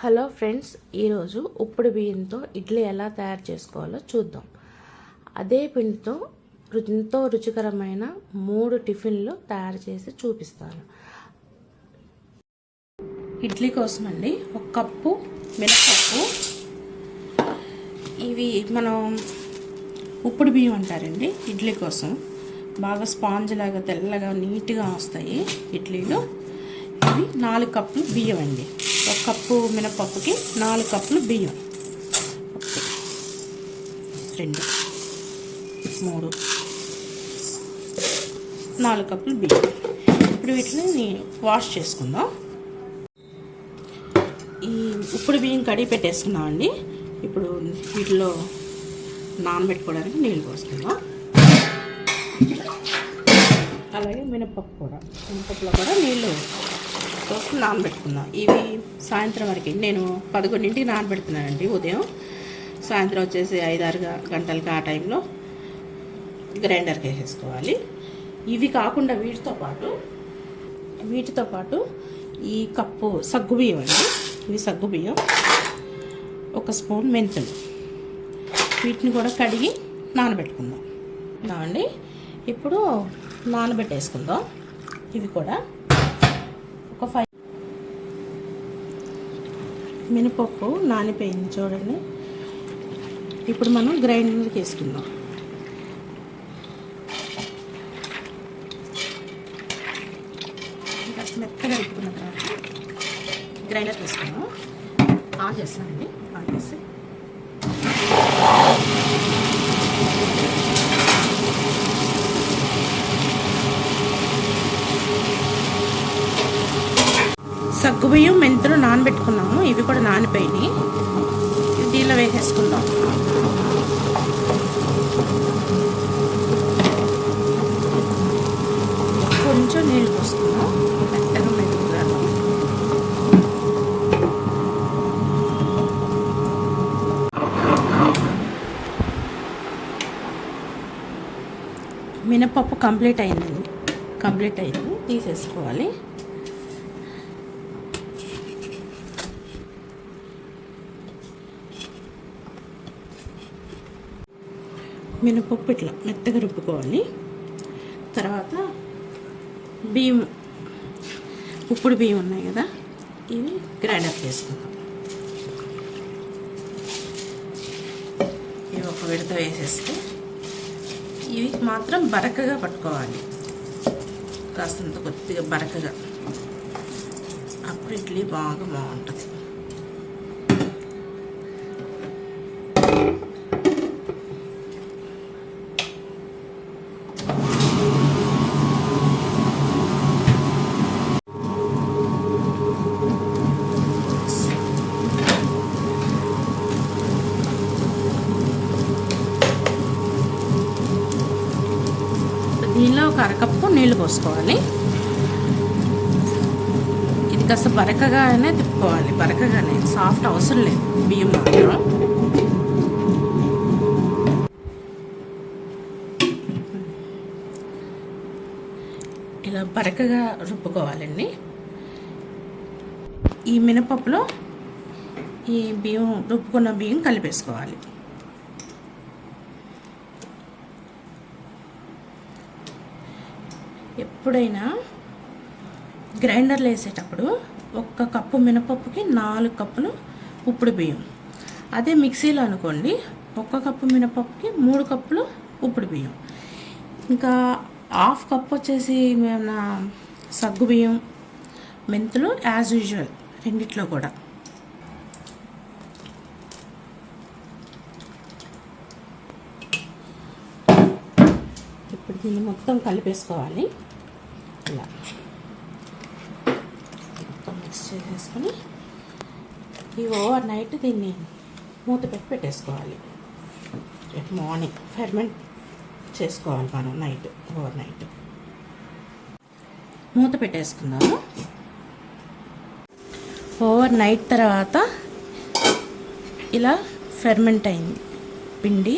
Hello friends, ఈరోజు ఉప్పుడు బియ్యంతో ఇడ్లీ ఎలా తయారు చేసుకోవాలో చూద్దాం. అదే పిండితో ఎంతో రుచికరమైన 3 టిఫిన్లు తయారు చేసి చూపిస్తాను. ఇడ్లీ కోసం అండి 1 కప్పు మినపప్పు. ఇవి మనం ఉప్పుడు బియ్యం అంటారండి. ఇడ్లీ కోసం బాగా స్పాంజ్ లాగా తెల్లగా నీట్గా వస్తాయి ఇడ్లీలు. ఇవి 4 కప్పులు బియ్యం అండి. 1 కప్పు మినపప్పుకి 4 కప్పులు బియ్యం. 1 2 3 4 కప్పులు బియ్యం. ఇప్పుడు వీటిని వాష్ చేసుకుందాం. ఈ ఉప్పుడు బియ్యం కడిగి పెట్టేసుకున్నామండి. ఇప్పుడు వీటిలో నానబెట్టుకోవడానికి నీళ్ళు పోసుకుందాం. అలాగే మినపప్పులో కూడా నీళ్ళు పోసుకుని నానబెట్టుకుందాం. ఇవి సాయంత్రం వరకు నేను 11ంటికి నానబెడుతున్నానండి. ఉదయం సాయంత్రం వచ్చేసి 5-6 గంటలకి ఆ టైంలో గ్రైండర్కి వేసేసుకోవాలి. ఇవి కాకుండా వీటితో పాటు ఈ కప్పు సగ్గుబియ్యం అండి. ఇవి సగ్గుబియ్యం, 1 స్పూన్ మెంతులు, వీటిని కూడా కడిగి నానబెట్టుకుందాం అండి. ఇప్పుడు నానబెట్టేసుకుందాం. ఇవి కూడా ఒక 5 మినపప్పు నానిపోయింది చూడండి. ఇప్పుడు మనం గ్రైండర్కి వేసుకుందాం. కాస్త మెత్తగా పెట్టుకున్న తర్వాత గ్రైండర్కి వేసుకుందాం. ఆన్ చేస్తానండి. ఆన్ చేసి సగ్గుబియ్యం మెంతులు నానబెట్టుకున్నాము. ఇవి కూడా నానిపోయినాయి. దీనిలో వేసేసుకుందాం. కొంచెం నీళ్ళు పోసుకుందాం. మెత్తగా మెరుగుతాను. మినపప్పు కంప్లీట్ అయింది. తీసేసుకోవాలి. మినపప్పు ఇట్లా మెత్తగా రుబ్బుకోవాలి. తర్వాత ఉప్పుడు బియ్యం ఉన్నాయి కదా, ఇవి గ్రైండర్ చేసుకుందాం. ఇవి ఒక విడత వేసేస్తే ఇవి మాత్రం బరకగా పట్టుకోవాలి. కాస్తంత కొద్దిగా బరకగా, అప్పుడు ఇడ్లీ బాగుంటుంది. దీనిలో 1/2 కప్పు నీళ్ళు పోసుకోవాలి. ఇది కాస్త బరకగానే తిప్పుకోవాలి. బరకగానే, సాఫ్ట్ అవసరం లేదు బియ్యం మాత్రం. ఇలా బరకగా రుబ్బుకోవాలండి. ఈ మినపప్పులో ఈ రుబ్బుకున్న బియ్యం కలిపేసుకోవాలి. ఎప్పుడైనా గ్రైండర్లో వేసేటప్పుడు 1 కప్పు మినపప్పుకి 4 కప్పులు ఉప్పుడు బియ్యం. అదే మిక్సీలో అనుకోండి 1 కప్పు మినపప్పుకి 3 కప్పులు ఉప్పుడు బియ్యం. ఇంకా 1/2 కప్పు వచ్చేసి మన సగ్గు బియ్యం, మెంతులు యాజ్ యూజువల్ రెండిట్లో కూడా. ఇప్పుడు దీన్ని మొత్తం కలిపేసుకోవాలి. ఇలా మొత్తం మిక్స్ చేసేసుకొని ఈ ఓవర్ నైట్ దీన్ని మూత పెట్టి పెట్టేసుకోవాలి. రేపు మార్నింగ్ ఫెర్మెంట్ చేసుకోవాలి మనం. ఓవర్ నైట్ మూత పెట్టేసుకుందాము. ఓవర్ నైట్ తర్వాత ఇలా ఫెర్మెంట్ అయింది పిండి.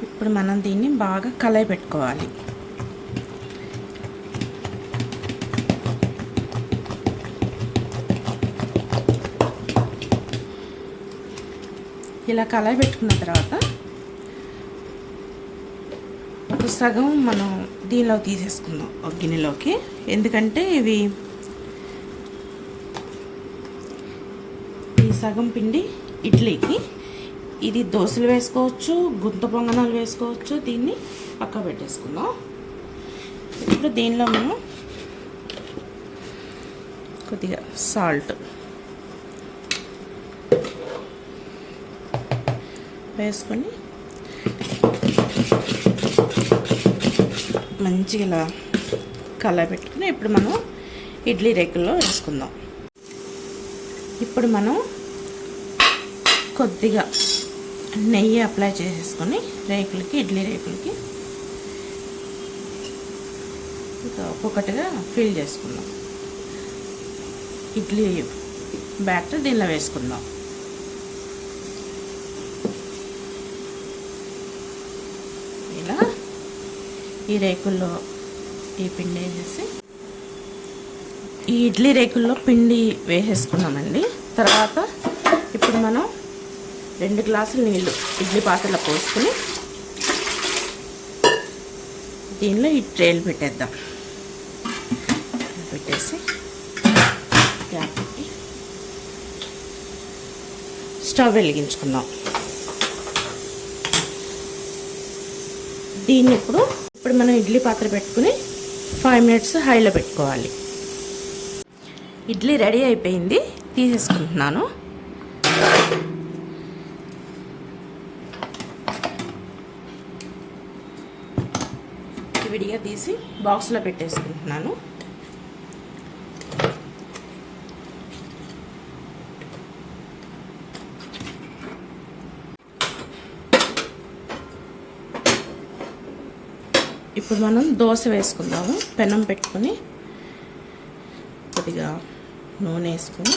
ఇప్పుడు మనం దీన్ని బాగా కలయి పెట్టుకోవాలి. ఇలా కళాయి పెట్టుకున్న తర్వాత ఒక సగం మనం దీనిలో తీసేసుకుందాం ఒక గిన్నెలోకి. ఎందుకంటే ఈ సగం పిండి ఇడ్లీకి, ఇది దోశలు వేసుకోవచ్చు, గుంత పొంగనాలు వేసుకోవచ్చు. దీన్ని పక్క పెట్టేసుకుందాం. ఇప్పుడు దీనిలో మనం కొద్దిగా సాల్ట్ వేసుకొని మంచిగా ఇలా కలర్ పెట్టుకుని ఇప్పుడు మనం ఇడ్లీ రేకుల్లో వేసుకుందాం. ఇప్పుడు మనం కొద్దిగా నెయ్యి అప్లై చేసేసుకొని రేకులకి, ఇడ్లీ రేకులకి ఒక్కొక్కటిగా ఫిల్ చేసుకుందాం. ఇడ్లీ బ్యాటర్ దీనిలో వేసుకుందాం. ఇలా ఈ రేకుల్లో ఈ పిండి వేసేసి, ఈ ఇడ్లీ రేకుల్లో పిండి వేసేసుకున్నామండి. తర్వాత ఇప్పుడు మనం 2 గ్లాసుల నీళ్ళు ఇడ్లీ పాత్రలో పోసుకొని దీనిలో ఈ ట్రేలు పెట్టేద్దాం. పెట్టేసి గ్యాప్ పెట్టి స్టవ్ వెలిగించుకుందాం. దీన్ని ఇప్పుడు మనం ఇడ్లీ పాత్ర పెట్టుకుని 5 మినిట్స్ హైలో పెట్టుకోవాలి. ఇడ్లీ రెడీ అయిపోయింది, తీసేసుకుంటున్నాను. విడిగా తీసి బాక్స్లో పెట్టేసుకుంటున్నాను. ఇప్పుడు మనం దోశ వేసుకుందాము. పెనం పెట్టుకొని కొద్దిగా నూనె వేసుకొని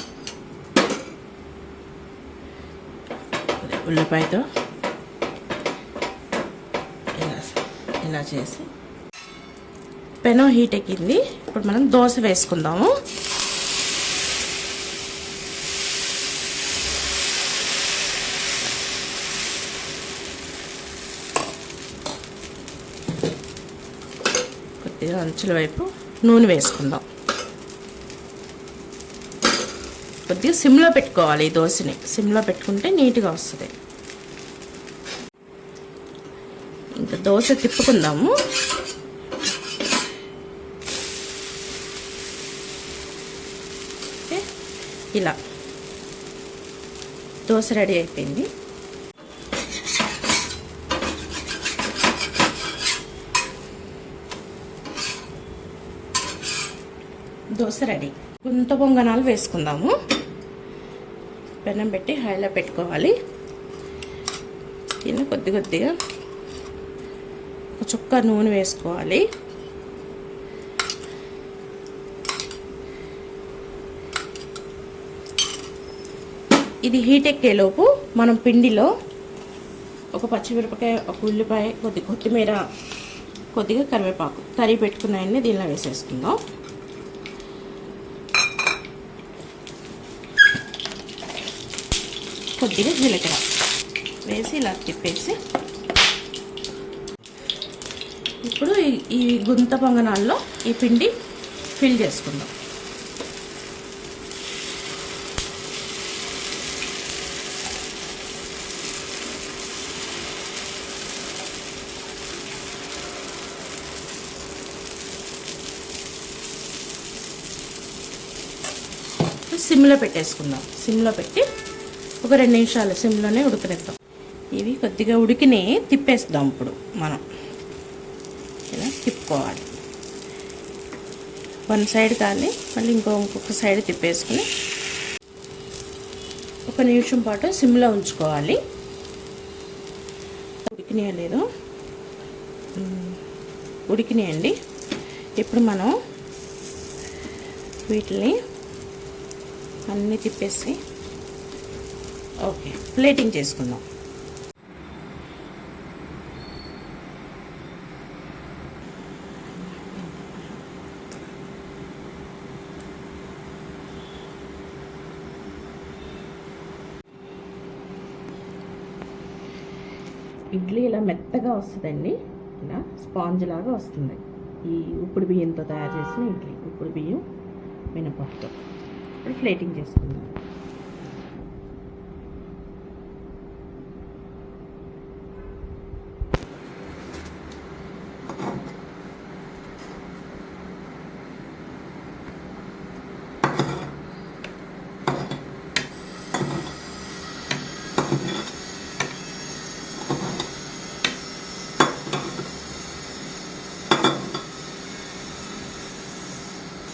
ఉల్లిపాయతో ఇలా చేసి, పెనం హీట్ ఎక్కింది. ఇప్పుడు మనం దోశ వేసుకుందాము. కొద్దిగా అంచుల వైపు నూనె వేసుకుందాం. కొద్దిగా సిమ్లో పెట్టుకోవాలి. ఈ దోశని సిమ్లో పెట్టుకుంటే నీట్గా వస్తుంది. ఇంకా దోశ తిప్పుకుందాము. ఇలా దోశ రెడీ అయిపోయింది. దోశ రెడీ. గుంత పొంగనాలు వేసుకుందాము. పెనం పెట్టి హైలో పెట్టుకోవాలి. దీన్ని కొద్దిగా ఒక చుక్క నూనె వేసుకోవాలి. ఇది హీట్ ఎక్కేలోపు మనం పిండిలో ఒక పచ్చిమిరపకాయ, ఒక ఉల్లిపాయ, కొద్దిగా కొత్తిమీర, కొద్దిగా కరివేపాకు తరిగి పెట్టుకున్నాయని దీనిలో వేసేసుకుందాం. కొద్దిగా జీలకర్ర వేసి ఇలా తిప్పేసి ఇప్పుడు ఈ గుంత పొంగనాల్లో ఈ పిండి ఫిల్ చేసుకుందాం. సిమ్లో పెట్టేసుకుందాం. సిమ్లో పెట్టి ఒక 2 నిమిషాలు సిమ్లోనే ఉడకనిద్దాం. ఇవి కొద్దిగా ఉడికిని తిప్పేస్తాం. ఇప్పుడు మనం ఇలా తిప్పుకోవాలి. 1 సైడ్ కానీ మళ్ళీ ఇంకొక సైడ్ తిప్పేసుకుని 1 నిమిషం పాటు సిమ్లో ఉంచుకోవాలి. ఉడికినాయో లేదో, ఉడికినాయండి. ఇప్పుడు మనం వీటిని అన్నీ తిప్పేసి ఓకే ప్లేటింగ్ చేసుకుందాం. ఇడ్లీ ఇలా మెత్తగా వస్తుందండి, ఇలా స్పాంజ్ లాగా వస్తుంది. ఈ ఉప్పుడు బియ్యంతో తయారు చేసిన ఇడ్లీ, ఉప్పుడు బియ్యం మినపప్పుతో. ఇప్పుడు ప్లేటింగ్ చేసుకుందాం.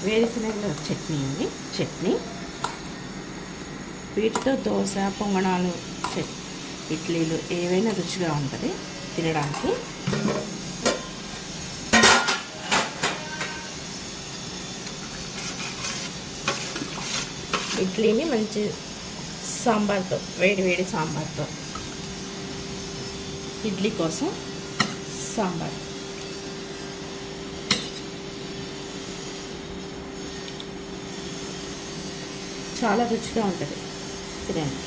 వేరుశనగల చట్నీ అండి, చట్నీ. వీటితో దోశ, పొంగణాలు, ఇడ్లీలు ఏవైనా రుచిగా ఉంటుంది తినడానికి. ఇడ్లీని మంచి సాంబార్తో, వేడి వేడి సాంబార్తో, ఇడ్లీ కోసం సాంబార్ చాలా రుచిగా ఉంటుంది తినండి.